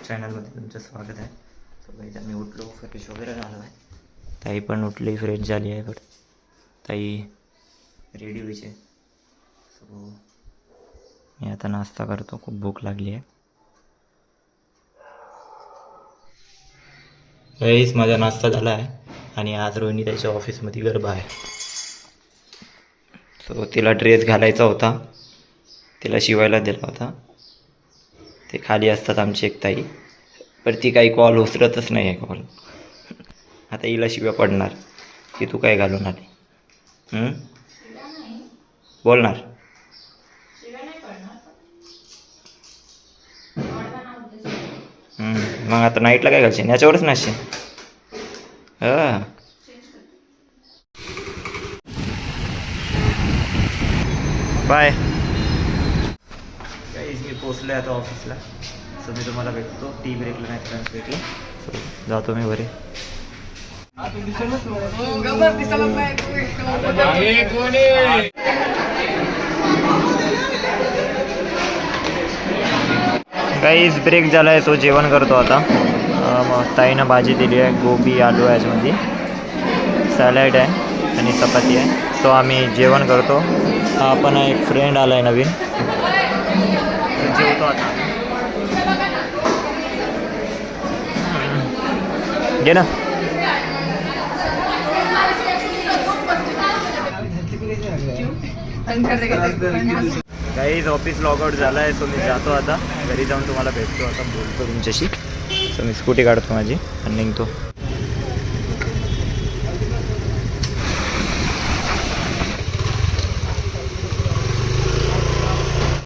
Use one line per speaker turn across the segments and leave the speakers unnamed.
चॅनलमध्ये तुमचं स्वागत आहे. सो गाईज आम्ही उठलो, फ्रेश वगैरे झालो आहे. ताई पण उठली, फ्रेश झाली आहे. बट ताई रेडी व्हायची. सो मी आता नाश्ता करतो, खूप भूक लागली आहे. गाईज माझा नाश्ता झाला आहे आणि आज रोहिणी त्याच्या ऑफिसमध्ये गरबा आहे. सो तिला ड्रेस घालायचा होता, तिला शिवायला दिला होता. ते खाली असतात आमची एक ताई, पण ती काही कॉल उचलतच नाही आहे कॉल. आता हिला शिव्या पडणार की तू काय घालून आली, बोलणार. मग आता नाईटला काय घालशील, याच्यावरच नसशील. हां बाय. काहीच मी पोचलो आहे आता ऑफिसला. सो मी तुम्हाला भेटतो टी ब्रेकला, नाही तर भेटला. सो जातो मी घरी. काहीच ब्रेक झाला आहे, तो जेवण करतो आता. मग ताईनं भाजी दिली आहे, गोबी आलू आहे, याच्यामध्ये सॅलड आहे आणि चपाती आहे. सो आम्ही जेवण करतो. हा पण एक फ्रेंड आला आहे नवीन, जेवतो आता. घे ना. काहीच ऑफिस लॉगआउट झाला आहे. सो मी जातो आता घरी, जाऊन तुम्हाला भेटतो, आता बोलतो तुमच्याशी. सो मी स्कूटी काढतो माझी आणि निघतो.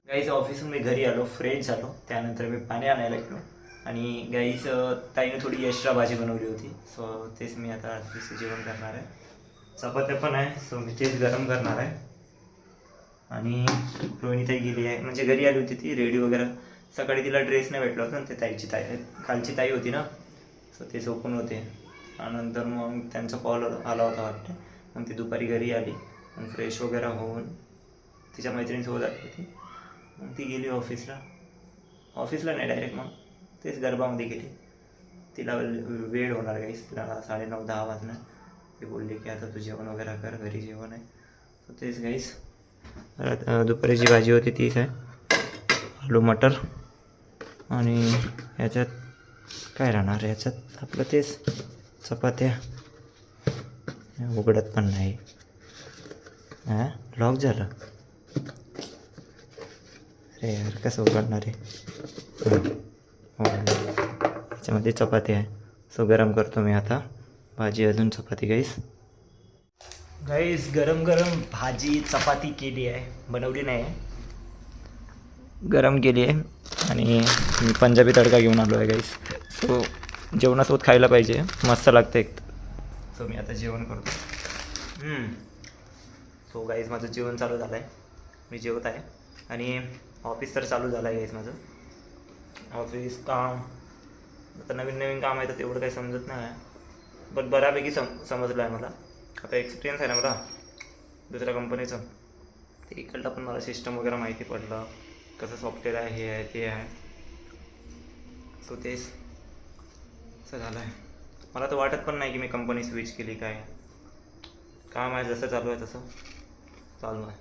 गाईज ऑफिसून मी घरी आलो, फ्रेश झालो. त्यानंतर मी पाणी आणायला गेलो आणि गाईज ताईने थोडी एक्स्ट्रा भाजी बनवली होती. सो तेच मी आता रात्रीचं जेवण करणार आहे. चपात्या पण आहे, सो मी तेच गरम करणार आहे. आणि रोहिणी ताई गेली आहे, म्हणजे घरी आली होती ती रेडी वगैरे. सकाळी तिला ड्रेस नाही भेटला होता, ते ताईची खालची ताई होती ना, सो ते झोपून होते. नंतर मग त्यांचा कॉल आला होता वाटतं. मग ती दुपारी घरी आली, मग फ्रेश वगैरे होऊन तिच्या मैत्रिणीसोबत आली होती. मग ती गेली ऑफिसला नाही, डायरेक्ट मग तेच गरबामध्ये गेली. तिला वेळ होणार गाईस, तिला 9:30-10 वाजणार. ती बोलली की आता तू जेवण वगैरे कर, घरी जेवण आहे. सो तेच गाईस दुपारीची भाजी होती तीच आहे, आलू मटर. आणि याच्यात काय राहणार, याच्यात आपलं तेच चपात्या. उघडत पण नाही, हां लॉक झालं. अरे यार कसं उघडणार आहे. याच्यामध्ये चपाती आहे. सो गरम करतो मी आता भाजी, अजून चपाती. गाईस गरम भाजी चपाती केली आहे, बनवली नाही आहे, गरम केली आहे. आणि मी पंजाबी तडका घेऊन आलो आहे गाईस. सो जेवणासोबत खायला पाहिजे, मस्त लागतं एक. सो मी आता जेवण करतो. सो गाईस माझं जेवण चालू झालं आहे, मी जेवत आहे. आणि ऑफिस तर चालू झालं आहे गाईस माझं. ऑफिस काम आता नवीन काम आहे, तर तेवढं काही समजत नाही आहे, बट बऱ्यापैकी समजलं आहे मला. आता एक्सपिरियन्स आहे ना मला दुसऱ्या कंपनीचं, ते इकडलं पण मला सिस्टम वगैरे माहिती पडलं, कसं सॉफ्टवेअर आहे, हे आहे ते आहे. सो तेच असं झालं आहे. मला तर वाटत पण नाही की मी कंपनी स्विच केली. काय काम आहे, जसं चालू आहे तसं चालू आहे.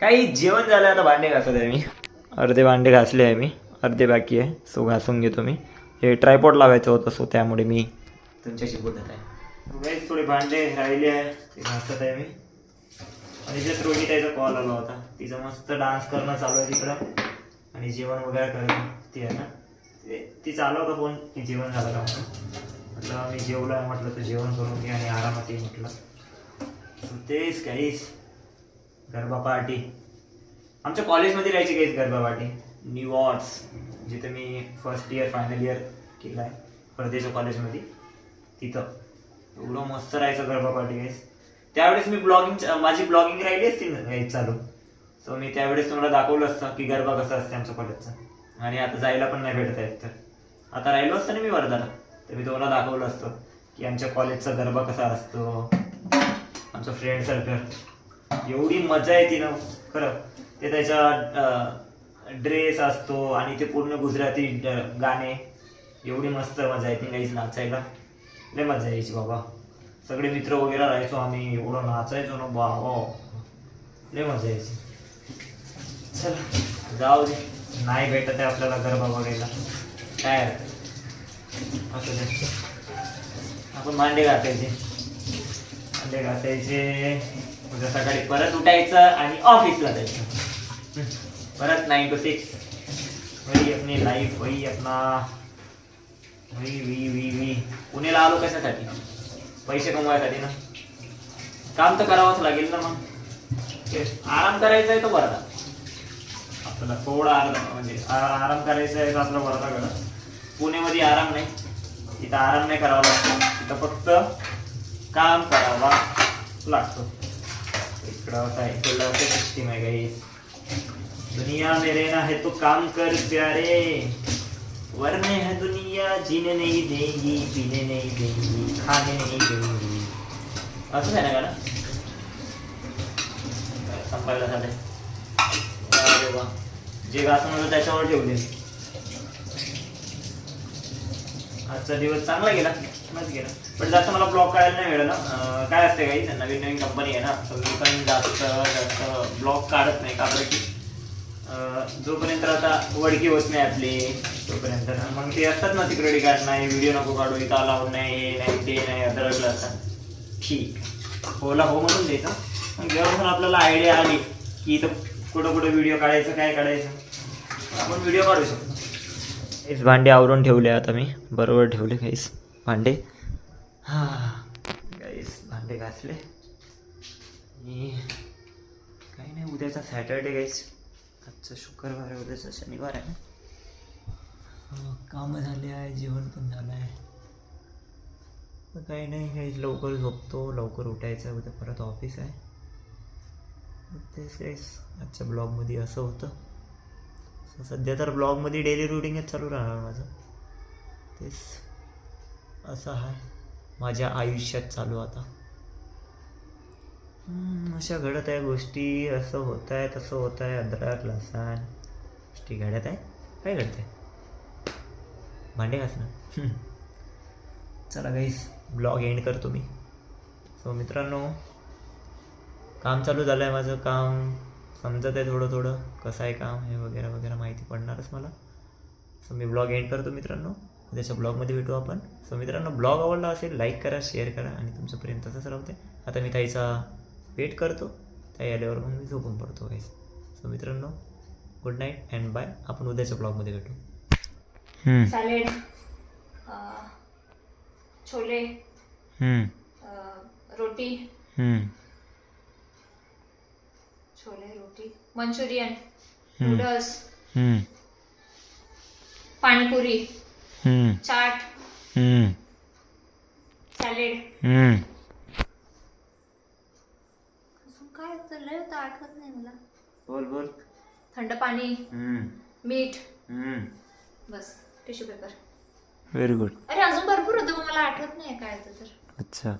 काही जेवण झालं, आता भांडे घासत आहे मी. अर्धे भांडे घासले आहे मी, अर्धे बाकी आहे. सो घासून घेतो मी. हे ट्रायपॉड लावायचं होतं, सो त्यामुळे मी तुमच्याशी बोलत आहे. थोडे भांडे राहिले आहे, ते घासत आहे मी. आणि जे रोहिणी ताईचा कॉल आला होता, तिचं मस्त डान्स करणं चालू आहे तिकडं, आणि जेवण वगैरे करणं. ती आहे ना, ती चालू होता फोन की जेवण झालं का. म्हटलं मी जेवलो आहे, म्हटलं तर जेवण करून घे आणि आरामात ये म्हटलं. तेच काहीच गरबा पार्टी आमच्या कॉलेजमध्ये राहायची, काहीच गरबा पार्टी. न्यू आर्ट्स, जिथे मी फर्स्ट इयर फायनल इयर केलं आहे परदेशा कॉलेजमध्ये, तिथं एवढं मस्त राहायचं गरबा पार्टी गाईस. त्यावेळेस मी माझी ब्लॉगिंग राहिली असती ना चालू. सो मी त्यावेळेस तुम्हाला दाखवलं असतं की गरबा कसा असते आमच्या कॉलेजचा. आणि आता जायला पण नाही भेटत आहे, तर आता राहिलो असतं ना मी वर्धाला, तर मी तुम्हाला दाखवलं असतं की आमच्या कॉलेजचा गरबा कसा असतो, आमचं फ्रेंड सर्कल. एवढी मजा येते ना खरं. ते त्याच्या ड्रेस असतो आणि ते पूर्ण गुजराती गाणे, एवढी मस्त मजा येते काहीच नाचायला, लय मजा यायची बाबा. सगळे मित्र वगैरे राहायचो आम्ही, एवढं नाचायचो ना बाबा, लय मजा यायची. चला जाऊ दे, नाही भेटत आहे आपल्याला गरबा बघायला, काय असं दे. आपण भांडे घासायचे, उद्या सकाळी परत उठायचं आणि ऑफिसला जायचं परत 9 to 6. वही अपनी लाईफ, वही अपना वही. पुण्याला आलो कशासाठी? पैसे कमवायसाठी ना. काम तर करावंच लागेल ना. मग आराम करायचा आहे तो बरं, आपल्याला थोडा म्हणजे आराम करायचा आहे आपला वर्धागड. पुण्यामध्ये आराम नाही, तिथं आराम नाही करावा लागतो, तिथं फक्त काम करावा लागतो. इकडं सायकलला सिस्टीम आहे गाईस. दुनिया में रहना है तो काम कर प्यारे, वरने है दुनिया जीने नहीं देंगी, पीने नहीं देंगी, खाने नहीं देंगी. असंच आहे ना गाणं, संपायला झालंय. अरे वा, जे घासून होतं त्याच्यावर ठेवले. आजचा दिवस चांगला गेला, मस्त गेला. पण जास्त मला ब्लॉग काढायला नाही मिळालं. काय असते काही नवीन नवीन कंपनी आहे ना, तर मी पण जास्त ब्लॉग काढत नाही. का बरं की जोपर्यंत आता वडकी होत नाही आपली तोपर्यंत मग ते असतात ना सिक्युरिटी गार्ड, नाही व्हिडिओ नको काढू, इथं अलाउड नाही, हे नाही ते नाही, अदरकलं असतात. ठीक, होला हो म्हणून द्यायचं. मग जेव्हा आपल्याला आयडिया आली की इथं कुठं कुठं व्हिडिओ काढायचं, काय काढायचं, आपण व्हिडिओ काढू शकतो. हेच भांडे आवरून ठेवले आता मी, बरोबर ठेवले काहीच भांडे. काहीच भांडे घासले. काही नाही, उद्याचा सॅटर्डे काहीच, आजचं शुक्रवार आहे, उद्याचा शनिवार आहे. कामं झाले आहे, जेवण पण झालं आहे. काही नाही, काही लवकर झोपतो, लवकर उठायचं, उद्या परत ऑफिस आहे. तेच काहीच आजच्या ब्लॉगमध्ये असं होतं. सध्या तर ब्लॉगमध्ये डेली रुटीनच चालू राहणार माझं. तेच असं आहे माझ्या आयुष्यात चालू आता. अशा घडत आहे गोष्टी, असं होत आहे, तसं होत आहे, अद्रक लसण गोष्टी घडत आहे. काय घडत आहे? भांडे घासणं. चला गाईस, ब्लॉग एंड करतो मी. सो मित्रांनो, काम चालू झालं आहे माझं. काम समजत आहे थोडं थोडं, कसं आहे काम हे वगैरे वगैरे माहिती पडणारच मला. सो मी ब्लॉग एंड करतो मित्रांनो, उद्याच्या ब्लॉगमध्ये भेटू आपण. सो मित्रांनो, ब्लॉग आवडला असेल लाईक करा, शेअर करा आणि तुमचं प्रेम तसंच राहते. आता मी ताईचा वेट करतो, ताई आल्यावर मग मी झोपून पडतो गाईस. सो मित्रांनो, गुड नाईट अँड बाय. आपण उद्याच्या ब्लॉगमध्ये भेटू.
सॅलेड, छोले, रोटी, छोले रोटी, Manchurian, noodles, panipuri, chaat, salad. काय होतं लय होतं, आठवत नाही मला.
बोल बोल.
थंड पाणी, मीठ, बस, टिश्यू पेपर.
Very good.
अरे अजून भरपूर होतं, मला आठवत नाही काय होतं तर.
अच्छा.